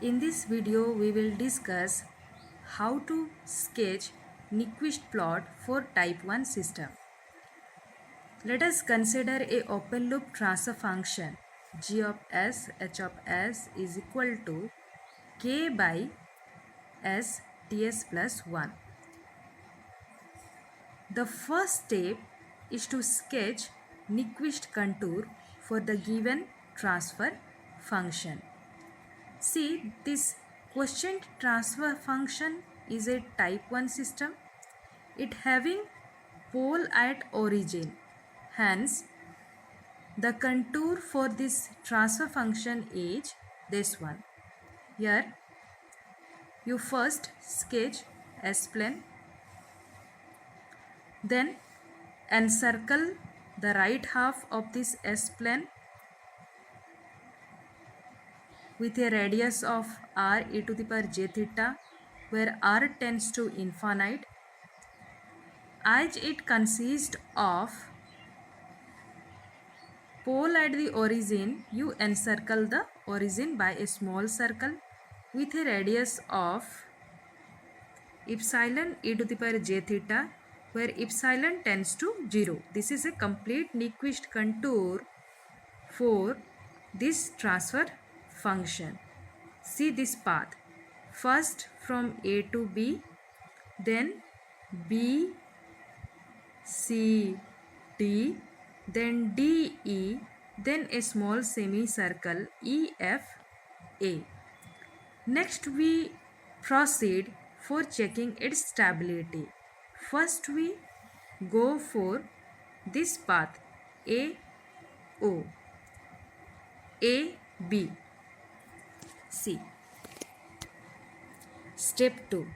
In this video, we will discuss how to sketch Nyquist plot for type 1 system. Let us consider a open loop transfer function g of s h of s is equal to k by s ts plus 1. The first step is to sketch Nyquist contour for the given transfer function. See, this quotient transfer function is a type 1 system. It having pole at origin. Hence, the contour for this transfer function is this one. Here, you first sketch S-plane, then encircle the right half of this S-plane with a radius of r e to the power j theta, where r tends to infinite. As it consists of pole at the origin, you encircle the origin by a small circle with a radius of epsilon e to the power j theta, where epsilon tends to 0. This is a complete Nyquist contour for this transfer function. See this path. First from A to B, then B, C, D, then D, E, then a small semicircle E, F, A. Next we proceed for checking its stability. First we go for this path A, O, A, B. See. Step 2.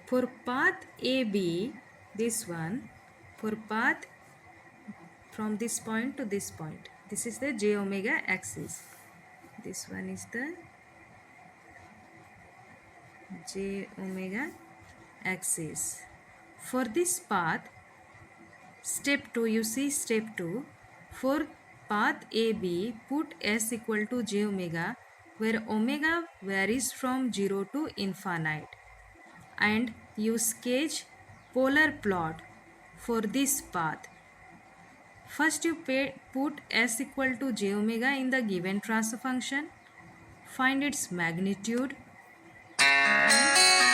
For path AB, this one, for path from this point to this point, this is the j omega axis. This one is the j omega axis. For this path, step 2, you see step 2, for path AB, put s equal to j omega, where omega varies from 0 to infinite, and you sketch polar plot for this path. First you put s equal to j omega in the given transfer function, find its magnitude and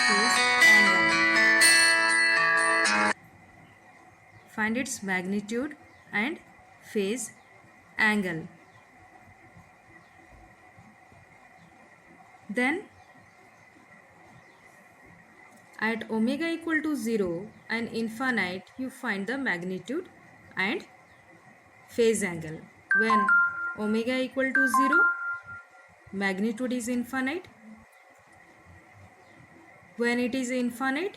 phase angle. Find its magnitude and phase angle. Then at omega equal to 0 and infinite, you find the magnitude and phase angle. When omega equal to 0, magnitude is infinite. When it is infinite,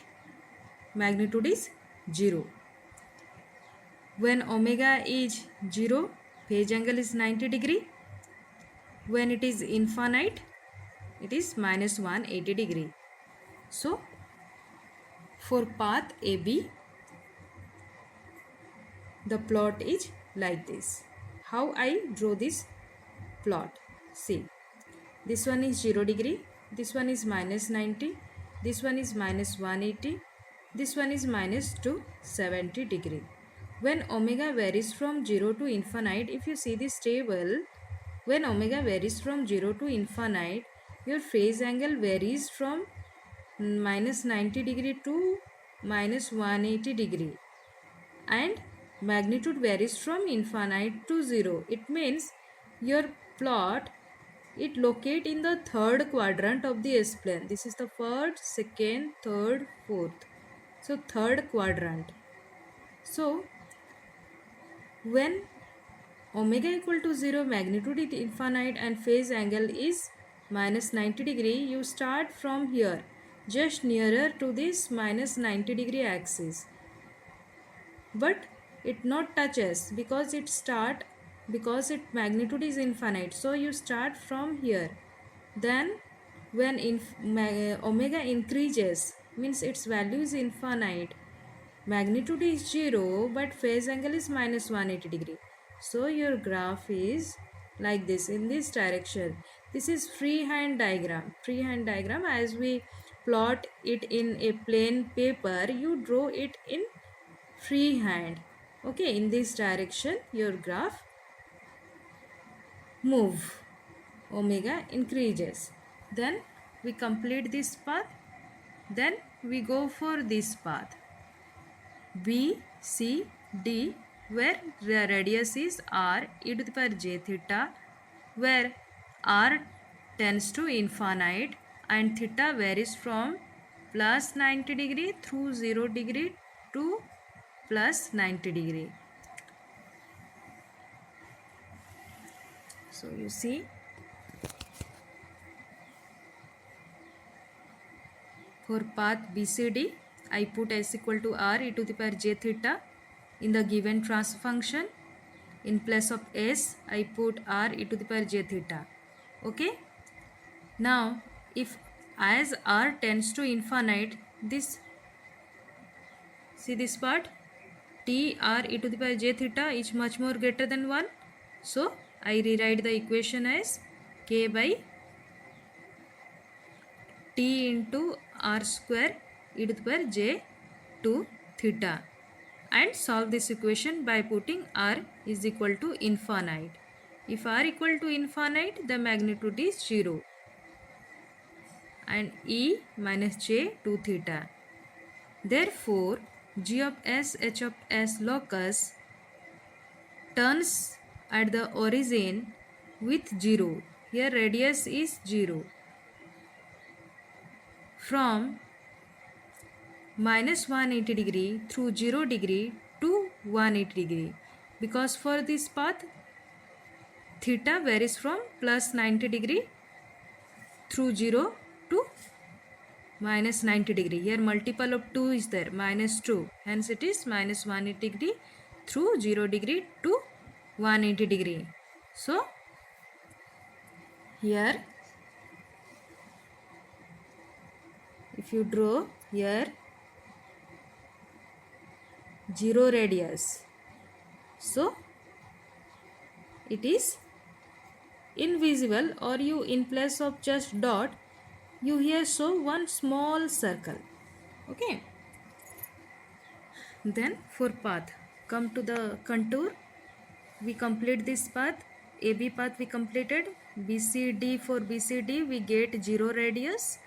magnitude is 0. When omega is 0, phase angle is 90 degree. When it is infinite, it is minus 180 degree. So, for path AB, the plot is like this. How I draw this plot? See, this one is 0 degree, this one is minus 90, this one is minus 180, this one is minus 270 degree. When omega varies from 0 to infinite, if you see this table, when omega varies from 0 to infinite, your phase angle varies from minus 90 degree to minus 180 degree, and magnitude varies from infinite to 0. It means your plot, it locate in the third quadrant of the S-plane. This is the first, second, third, fourth. So third quadrant. So when omega equal to 0, magnitude is infinite and phase angle is minus 90 degree, you start from here, just nearer to this minus 90 degree axis. But it not touches because its magnitude is infinite. So you start from here. Then when omega increases, means its value is infinite, magnitude is 0 but phase angle is minus 180 degree. So your graph is like this, in this direction. This is freehand diagram. Freehand diagram, as we plot it in a plain paper, you draw it in freehand. Okay, in this direction your graph move. Omega increases. Then we complete this path. Then we go for this path. B, C, D, where the radius is r e to the power j theta, where r tends to infinite and theta varies from plus 90 degree through 0 degree to plus 90 degree. So you see, for path BCD, I put s equal to r e to the power j theta in the given transfer function. In place of s, I put r e to the power j theta. Okay. Now, if as r tends to infinite, this, see this part, t r e to the power j theta is much more greater than 1. So, I rewrite the equation as k by t into r square e to the power j 2 theta, and solve this equation by putting r is equal to infinite. If r equal to infinite, the magnitude is 0 and e minus j 2 theta. Therefore, g of s, h of s locus turns at the origin with 0. Here radius is 0. From minus 180 degree through 0 degree to 180 degree. Because for this path, theta varies from plus 90 degree through 0 to minus 90 degree. Here multiple of 2 is there, minus 2. Hence it is minus 180 degree through 0 degree to 180 degree. So, here if you draw here 0 radius, so it is invisible, or you in place of just dot, you here show one small circle. Okay. Then for path, come to the contour. We complete this path. AB path we completed. BCD, for BCD we get 0 radius.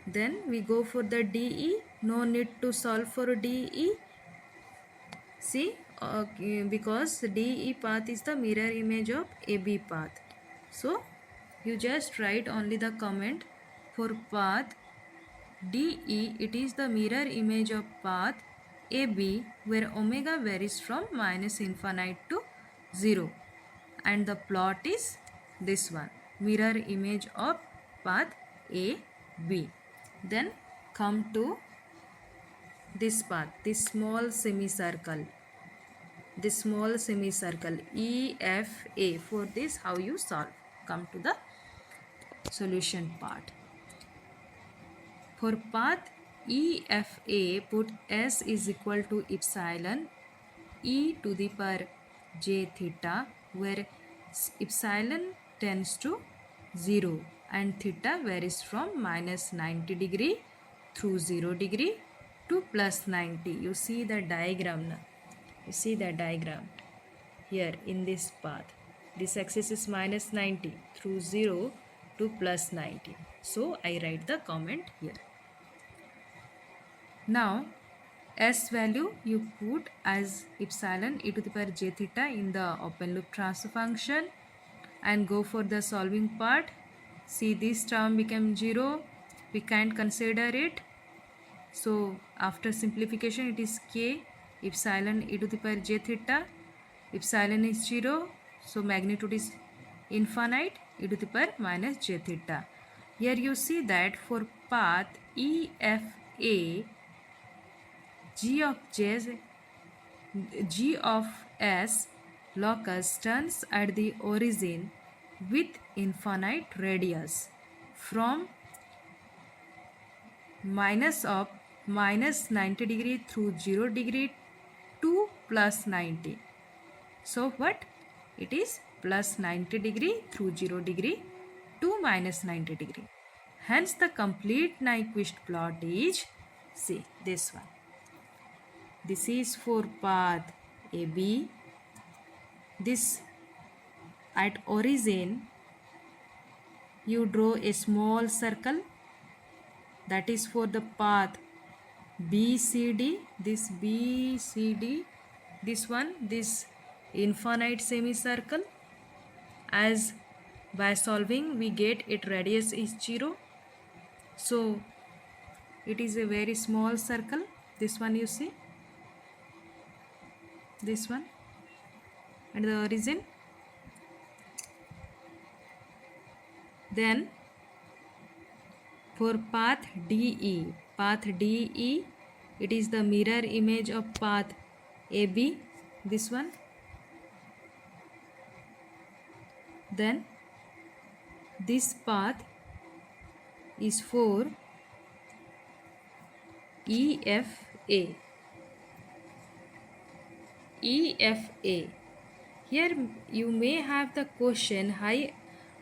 Then we go for the DE. No need to solve for DE. See, because DE path is the mirror image of AB path. So, you just write only the comment for path DE. It is the mirror image of path AB, where omega varies from minus infinite to 0. And the plot is this one, mirror image of path AB. Then come to this path, this small semicircle, EFA. For this, how you solve? Come to the solution part. For path EFA, put s is equal to epsilon e to the power j theta, where epsilon tends to 0 and theta varies from minus 90 degree through 0 degree to plus 90. You see the diagram now. You see the diagram here in this path. This axis is minus 90 through 0 to plus 90. So, I write the comment here. Now, s value you put as epsilon e to the power j theta in the open loop transfer function and go for the solving part. See, this term became 0. We can't consider it. So, after simplification, it is k epsilon e to the power j theta. Epsilon is 0. So, magnitude is infinite, e to the power minus j theta. Here you see that for path EFA, G of S locus turns at the origin with infinite radius from minus 90 degree through 0 degree to plus 90. So what? It is plus 90 degree through 0 degree to minus 90 degree. Hence the complete Nyquist plot is, see this one. This is for path AB. This at origin you draw a small circle, that is for the path BCD. This BCD, this one, this infinite semicircle. As by solving we get its radius is 0, so it is a very small circle. This one you see, this one, and the origin. Then for path DE, it is the mirror image of path AB, this one. Then this path is for EFA. Here you may have the question,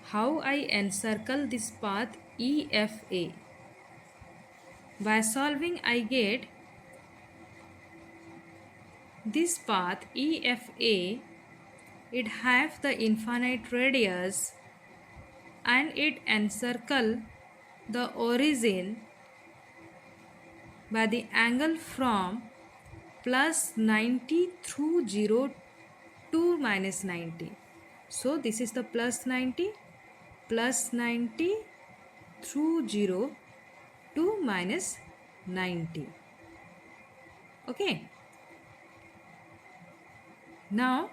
how I encircle this path EFA. By solving I get this path EFA, it have the infinite radius and it encircle the origin by the angle from plus 90 through 0 to minus 90. So this is the plus 90 through 0 to minus 90. Okay. Now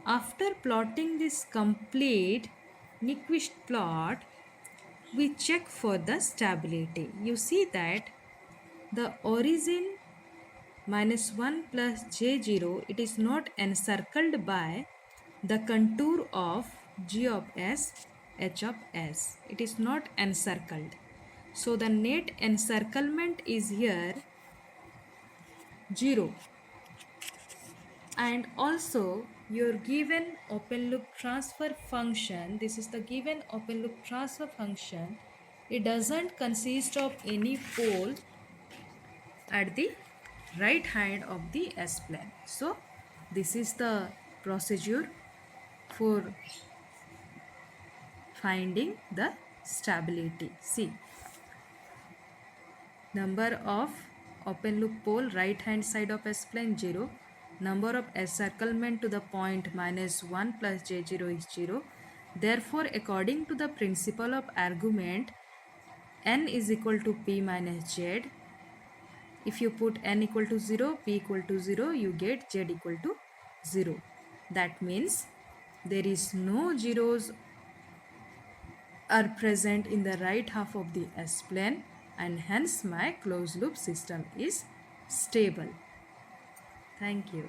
after plotting this complete Nyquist plot, we check for the stability. You see that the origin minus 1 plus j0, it is not encircled by the contour of g of s, h of s. It is not encircled. So the net encirclement is here 0. And also your given open loop transfer function, this is the given open loop transfer function, it doesn't consist of any pole at the right hand of the S-plane. So this is the procedure for finding the stability. See, number of open loop pole right hand side of S-plane 0. Number of encirclement to the point minus 1 plus j0 is 0. Therefore, according to the principle of argument, n is equal to p minus z. If you put n equal to 0, p equal to 0, you get z equal to 0. That means there is no zeros are present in the right half of the S-plane, and hence my closed loop system is stable. Thank you.